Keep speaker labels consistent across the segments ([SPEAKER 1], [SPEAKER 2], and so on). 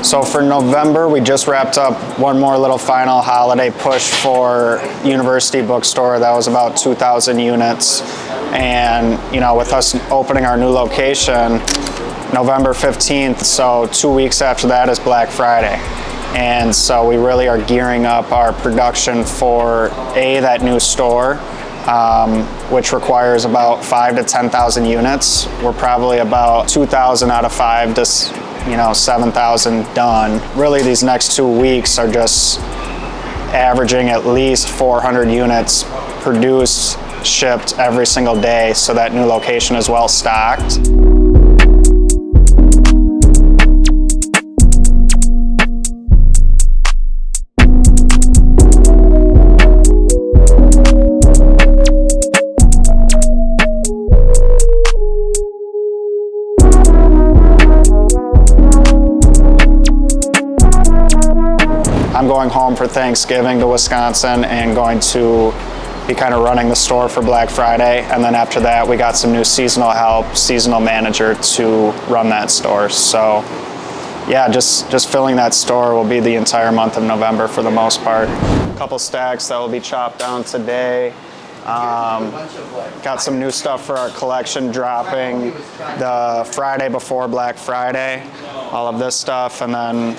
[SPEAKER 1] So for November, we just wrapped up one more little final holiday push for University Bookstore. That was about 2,000 units. And, with us opening our new location November 15th, so 2 weeks after that is Black Friday. And so we really are gearing up our production for that new store, which requires about 5,000 to 10,000 units. We're probably about 2,000 out of 5 to 7,000 done. Really, these next 2 weeks are just averaging at least 400 units produced, shipped every single day, so that new location is well stocked. I'm going home for Thanksgiving to Wisconsin and going to be kind of running the store for Black Friday. And then after that, we got some new seasonal help, seasonal manager to run that store. So yeah, just filling that store will be the entire month of November for the most part. A couple stacks that will be chopped down today. Got some new stuff for our collection dropping the Friday before Black Friday, all of this stuff. And then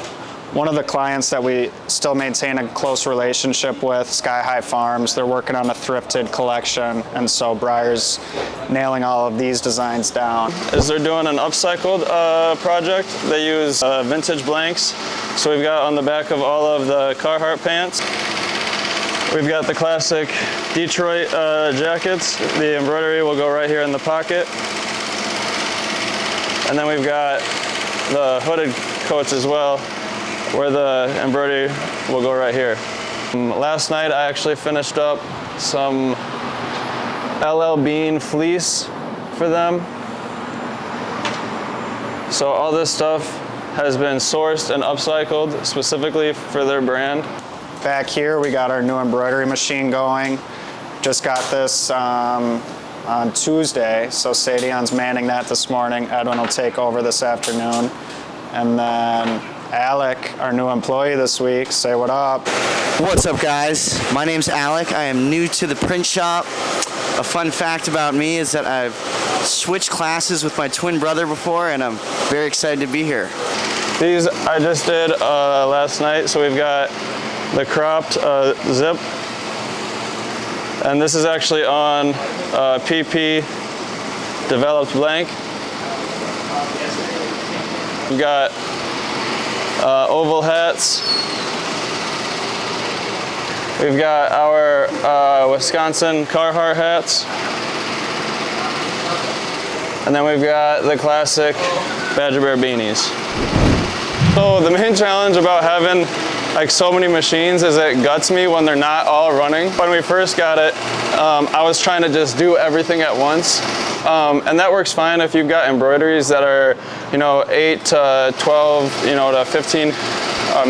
[SPEAKER 1] one of the clients that we still maintain a close relationship with, Sky High Farms, they're working on a thrifted collection, and so Briar's nailing all of these designs down.
[SPEAKER 2] As they're doing an upcycled project, they use vintage blanks. So we've got on the back of all of the Carhartt pants, we've got the classic Detroit jackets. The embroidery will go right here in the pocket. And then we've got the hooded coats as well, where the embroidery will go right here. Last night I actually finished up some LL Bean fleece for them. So all this stuff has been sourced and upcycled specifically for their brand.
[SPEAKER 1] Back here we got our new embroidery machine going. Just got this on Tuesday, so Sadion's manning that this morning. Edwin will take over this afternoon. And then Alec, our new employee this week, say what up.
[SPEAKER 3] What's up, guys? My name's Alec. I am new to the print shop. A fun fact about me is that I've switched classes with my twin brother before, and I'm very excited to be here.
[SPEAKER 2] These I just did last night, so we've got the cropped zip, and this is actually on PP developed blank. We've got oval hats. We've got our Wisconsin Carhartt hats. And then we've got the classic Badger Bear beanies. So the main challenge about having like so many machines is it guts me when they're not all running. When we first got it, I was trying to just do everything at once. And that works fine if you've got embroideries that are, 8 to 12, to 15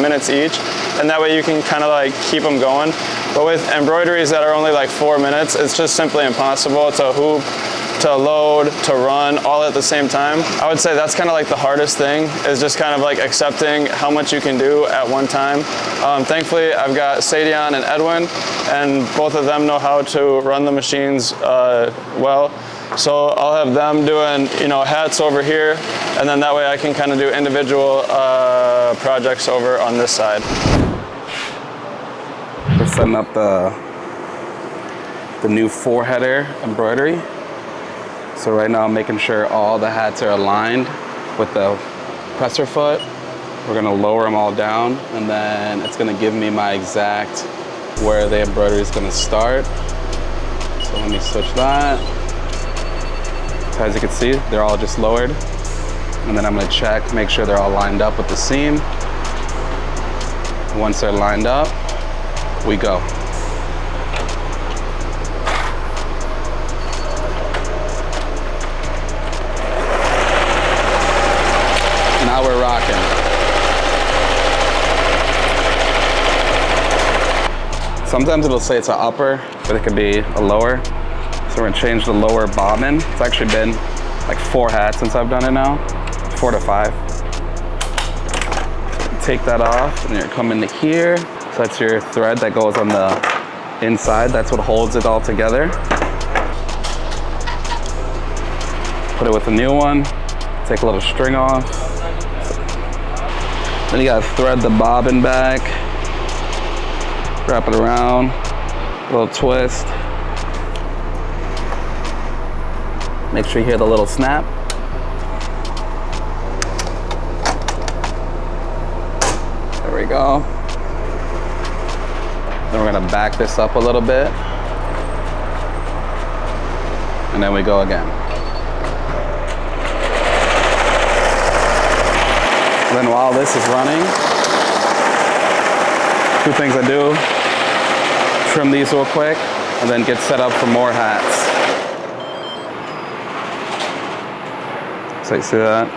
[SPEAKER 2] minutes each. And that way you can kind of like keep them going. But with embroideries that are only like 4 minutes, it's just simply impossible to hoop, to load, to run all at the same time. I would say that's kind of like the hardest thing, is just kind of like accepting how much you can do at one time. Thankfully, I've got Sadion and Edwin, and both of them know how to run the machines well. So I'll have them doing, hats over here, and then that way I can kind of do individual projects over on this side.
[SPEAKER 4] We're setting up the new 4-header embroidery. So right now I'm making sure all the hats are aligned with the presser foot. We're gonna lower them all down, and then it's gonna give me my exact where the embroidery is gonna start. So let me switch that. So as you can see, they're all just lowered. And then I'm gonna check, make sure they're all lined up with the seam. Once they're lined up, we go. Now we're rocking. Sometimes it'll say it's an upper, but it could be a lower. So we're gonna change the lower bobbin. It's actually been like 4 hats since I've done it now, 4 to 5. take that off and you're coming to here. So that's your thread that goes on the inside. That's what holds it all together. Put it with a new one. Take a little string off. Then you gotta thread the bobbin back. Wrap it around. A little twist. Make sure you hear the little snap. There we go. Then we're gonna back this up a little bit. And then we go again. Then while this is running, two things I do. Trim these real quick and then get set up for more hats. So you see that?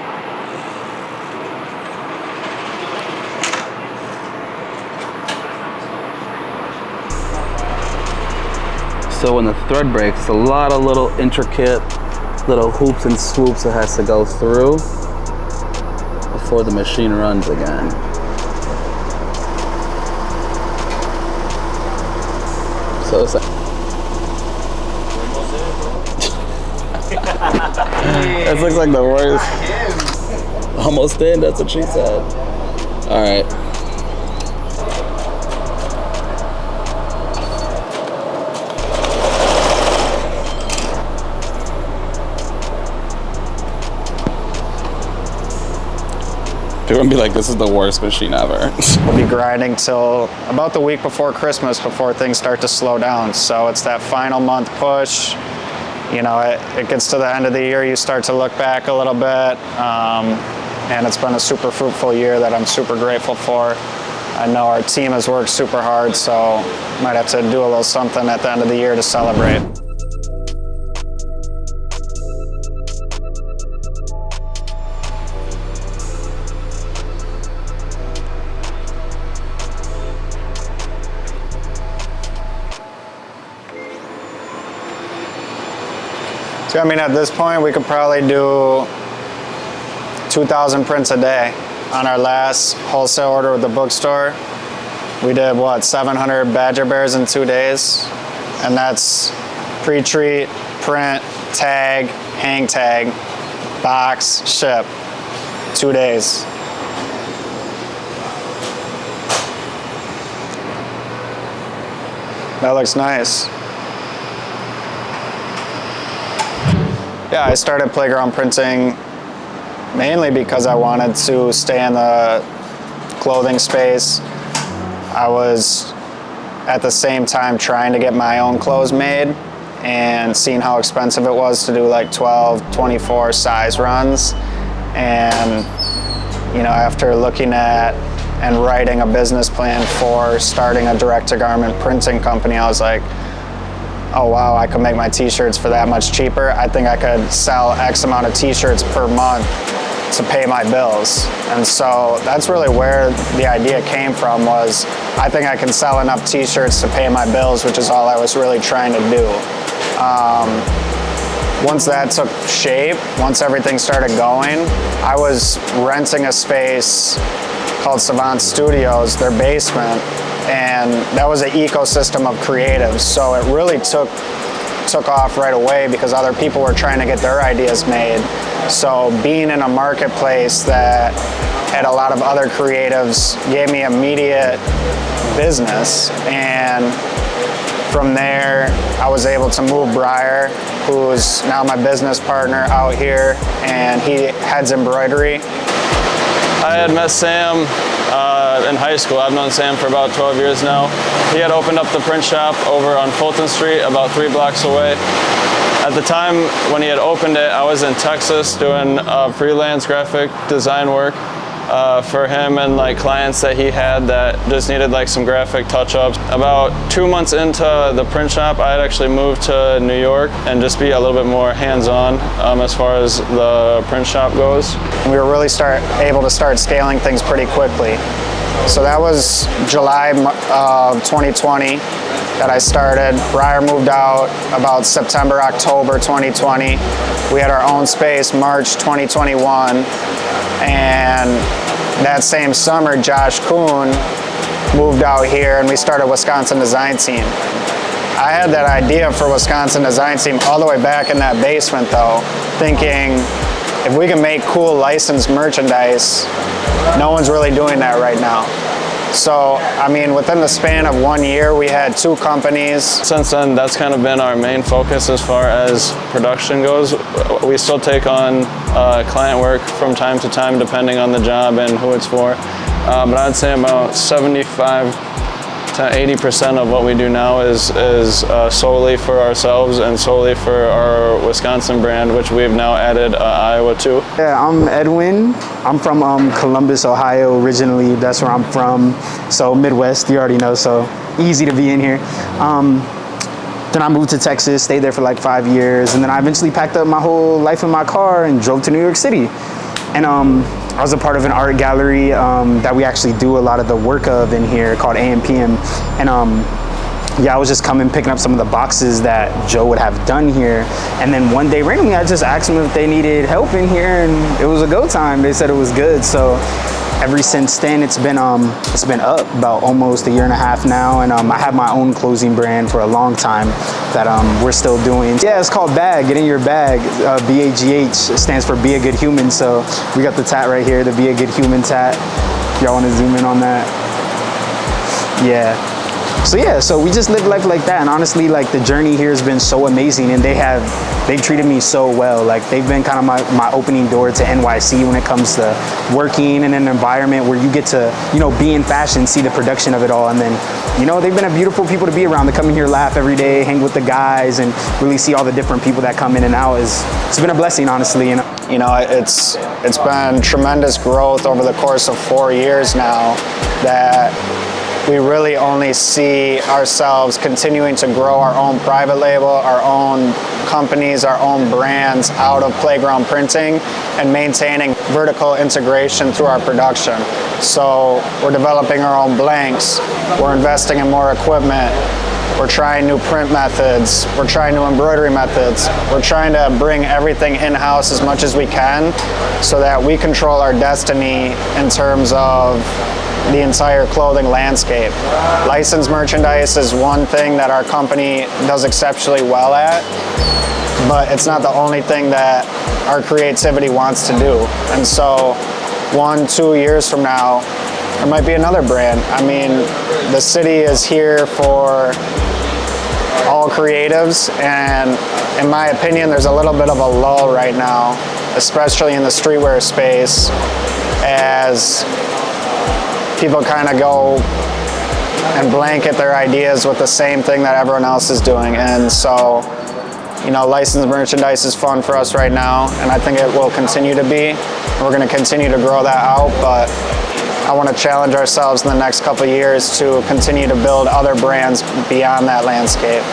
[SPEAKER 4] So when the thread breaks, it's a lot of little intricate little hoops and swoops that has to go through before the machine runs again. So it's like this looks like the worst. Almost in, that's what she said. All right. They're gonna be like, this is the worst machine ever.
[SPEAKER 1] We'll be grinding till about the week before Christmas before things start to slow down. So it's that final month push. You know, it gets to the end of the year, you start to look back a little bit. And it's been a super fruitful year that I'm super grateful for. I know our team has worked super hard, so might have to do a little something at the end of the year to celebrate. So, I mean, at this point, we could probably do 2,000 prints a day. On our last wholesale order with the bookstore, we did, what, 700 Badger Bears in 2 days? And that's pre-treat, print, tag, hang tag, box, ship. 2 days. That looks nice. Yeah, I started Playground Printing mainly because I wanted to stay in the clothing space. I was at the same time trying to get my own clothes made and seeing how expensive it was to do like 12, 24 size runs. And, you know, after looking at and writing a business plan for starting a direct-to-garment printing company, I was like, oh wow, I could make my t-shirts for that much cheaper. I think I could sell X amount of t-shirts per month to pay my bills. And so that's really where the idea came from, was I think I can sell enough t-shirts to pay my bills, which is all I was really trying to do. Once that took shape, once everything started going, I was renting a space called Savant Studios, their basement, and that was an ecosystem of creatives. So it really took off right away because other people were trying to get their ideas made. So being in a marketplace that had a lot of other creatives gave me immediate business. And from there, I was able to move Briar, who's now my business partner, out here, and he heads Embroidery.
[SPEAKER 2] I had met Sam in high school. I've known Sam for about 12 years now. He had opened up the print shop over on Fulton Street, about 3 blocks away. At the time when he had opened it, I was in Texas doing freelance graphic design work for him and like clients that he had that just needed like some graphic touch-ups. About 2 months into the print shop, I had actually moved to New York and just be a little bit more hands-on as far as the print shop goes.
[SPEAKER 1] We were really able to start scaling things pretty quickly. So that was July of 2020 that I started. Briar moved out about September, October 2020. We had our own space March 2021. And that same summer, Josh Kuhn moved out here and we started Wisconsin Design Team. I had that idea for Wisconsin Design Team all the way back in that basement though, thinking if we can make cool licensed merchandise, no one's really doing that right now. So, I mean, within the span of 1 year, we had 2 companies.
[SPEAKER 2] Since then, that's kind of been our main focus as far as production goes. We still take on client work from time to time, depending on the job and who it's for. But I'd say about 75 to 80% of what we do now is solely for ourselves and solely for our Wisconsin brand, which we've now added Iowa to.
[SPEAKER 5] Yeah, I'm Edwin. I'm from Columbus, Ohio originally. That's where I'm from. So Midwest, you already know, so easy to be in here. Then I moved to Texas, stayed there for like 5 years, and then I eventually packed up my whole life in my car and drove to New York City. And I was a part of an art gallery that we actually do a lot of the work of in here called AMPM. And yeah, I was just picking up some of the boxes that Joe would have done here. And then one day randomly, I just asked them if they needed help in here and it was a go time. They said it was good. So ever since then, it's been up about almost 1.5 years now. And I have my own clothing brand for a long time that we're still doing. Yeah, it's called Bag, Get In Your Bag. BAGH stands for Be a Good Human. So we got the tat right here, the Be a Good Human tat. Y'all wanna zoom in on that? Yeah. So yeah, so we just live life like that, and honestly, like the journey here has been so amazing, and they've treated me so well. Like they've been kind of my opening door to NYC when it comes to working in an environment where you get to, you know, be in fashion, see the production of it all, and then, you know, they've been a beautiful people to be around. They come in here, laugh every day, hang with the guys, and really see all the different people that come in and out. It's been a blessing, honestly.
[SPEAKER 1] You know, it's been tremendous growth over the course of 4 years now that we really only see ourselves continuing to grow our own private label, our own companies, our own brands out of Playground Printing and maintaining vertical integration through our production. So we're developing our own blanks, we're investing in more equipment, we're trying new print methods, we're trying new embroidery methods, we're trying to bring everything in-house as much as we can so that we control our destiny in terms of the entire clothing landscape. Licensed merchandise is one thing that our company does exceptionally well at, but it's not the only thing that our creativity wants to do. And so 1-2 years from now, there might be another brand. I mean, the city is here for all creatives, and in my opinion, there's a little bit of a lull right now, especially in the streetwear space, as people kind of go and blanket their ideas with the same thing that everyone else is doing. And so, you know, licensed merchandise is fun for us right now, and I think it will continue to be. We're going to continue to grow that out, but I want to challenge ourselves in the next couple of years to continue to build other brands beyond that landscape.